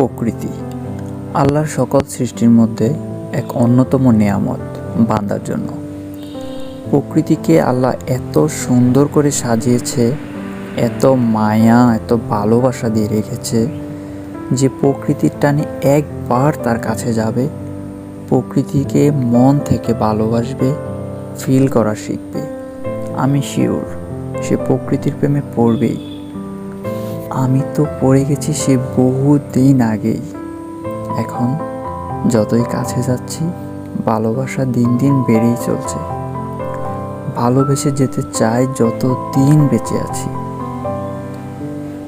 প্রকৃতি আল্লাহর সকল সৃষ্টির মধ্যে এক অন্যতম নেয়ামত বান্দার জন্য। প্রকৃতিকে আল্লাহ এত সুন্দর করে সাজিয়েছে, এত মায়া, এত ভালোবাসা দিয়ে রেখেছে যে প্রকৃতির টানে একবার তার কাছে যাবে, প্রকৃতিকে মন থেকে ভালোবাসবে, ফিল করা শিখবে। আমি শিওর সে প্রকৃতির প্রেমে পড়বেই। আমি তো পড়ে গেছি সে বহুদিন আগেই। এখন যতই কাছে যাচ্ছি, ভালোবাসা দিন দিন বেড়েই চলছে। ভালোবেসে যেতে চাই যত দিন বেঁচে আছি।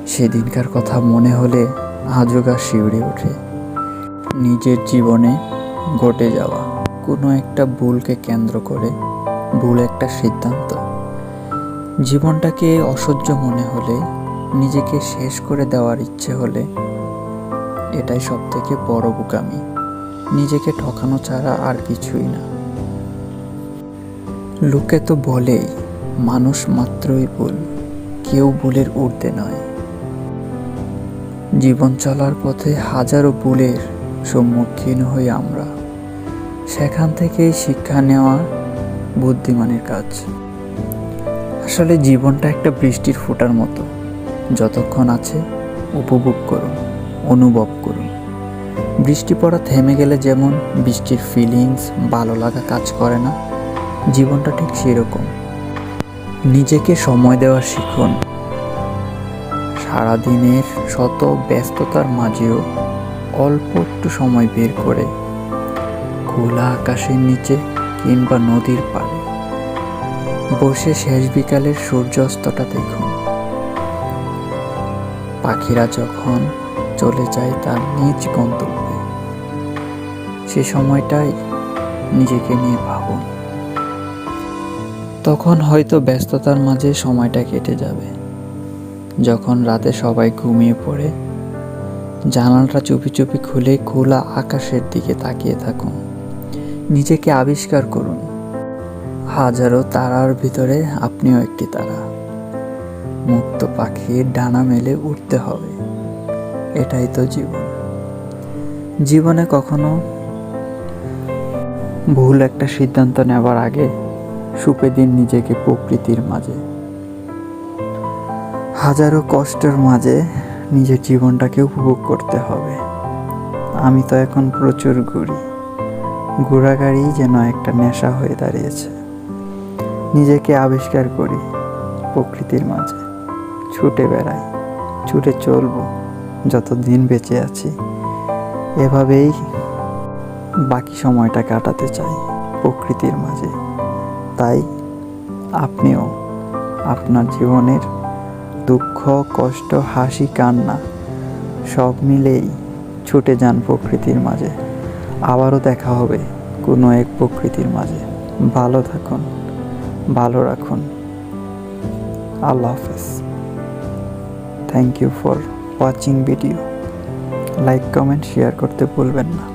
সেদিনকার কথা মনে হলে আজও গা শিউরে ওঠে। নিজের জীবনে ঘটে যাওয়া কোনো একটা ভুলকে কেন্দ্র করে, ভুল একটা সিদ্ধান্ত, জীবনটাকে অসহ্য মনে হলে, নিজেকে শেষ করে দেওয়ার ইচ্ছে হলে, এটাই সব থেকে বড় বোকামি। নিজেকে ঠকানো ছাড়া আর কিছুই না। লোকে তো বলেই মানুষ মাত্রই ভুল, কেউ ভুলের ঊর্ধ্বে নয়। জীবন চলার পথে হাজারো ভুলের সম্মুখীন হই আমরা। সেখান থেকেই শিক্ষা নেওয়া বুদ্ধিমানের কাজ। আসলে জীবনটা একটা বৃষ্টির ফোঁটার মতো। যতক্ষণ আছে উপভোগ করুন, অনুভব করুন। বৃষ্টি পড়া থেমে গেলে যেমন বৃষ্টির ফিলিংস, ভালো লাগা কাজ করে না, জীবনটা ঠিক সেরকম। নিজেকে সময় দেওয়া শিখুন। সারাদিনের শত ব্যস্ততার মাঝেও অল্প একটু সময় বের করে খোলা আকাশের নিচে কিংবা নদীর পাড়ে বসে শেষ বিকালের সূর্যাস্তটা দেখুন। পাখিরা যখন চলে যায় তার নিজ গন্তব্যে, সে সময়টাই নিজেকে নিয়ে ভাবুন। তখন হয়তো ব্যস্ততার মাঝে সময়টা কেটে যাবে। যখন রাতে সবাই ঘুমিয়ে পড়ে, জানালাটা চুপি চুপি খুলে খোলা আকাশের দিকে তাকিয়ে থাকুন। নিজেকে আবিষ্কার করুন। হাজারো তারার ভিতরে আপনিও একটি তারা। মুক্ত পাখির ডানা মেলে উঠতে হবে, এটাই তো জীবন। জীবনে কখনো ভুল একটা সিদ্ধান্ত নেওয়ার আগে সুপে দিন নিজেকে প্রকৃতির মাঝে। হাজারো কষ্টের মাঝে নিজের জীবনটাকে উপভোগ করতে হবে। আমি তো এখন প্রচুর ঘুরি, ঘোরাঘুরি যেন একটা নেশা হয়ে দাঁড়িয়েছে। নিজেকে আবিষ্কার করি প্রকৃতির মাঝে, ছুটে বেড়াই, ছুটে চলবো যতদিন বেঁচে আছি। এভাবেই বাকি সময়টা কাটাতে চাই প্রকৃতির মাঝে। তাই আপনিও আপনার জীবনের দুঃখ, কষ্ট, হাসি, কান্না সব মিলেই ছুটে যান প্রকৃতির মাঝে। আবারও দেখা হবে কোনো এক প্রকৃতির মাঝে। ভালো থাকুন, ভালো রাখুন। আল্লাহ হাফেজ। Thank you for watching video. Like, comment, share করতে ভুলবেন না।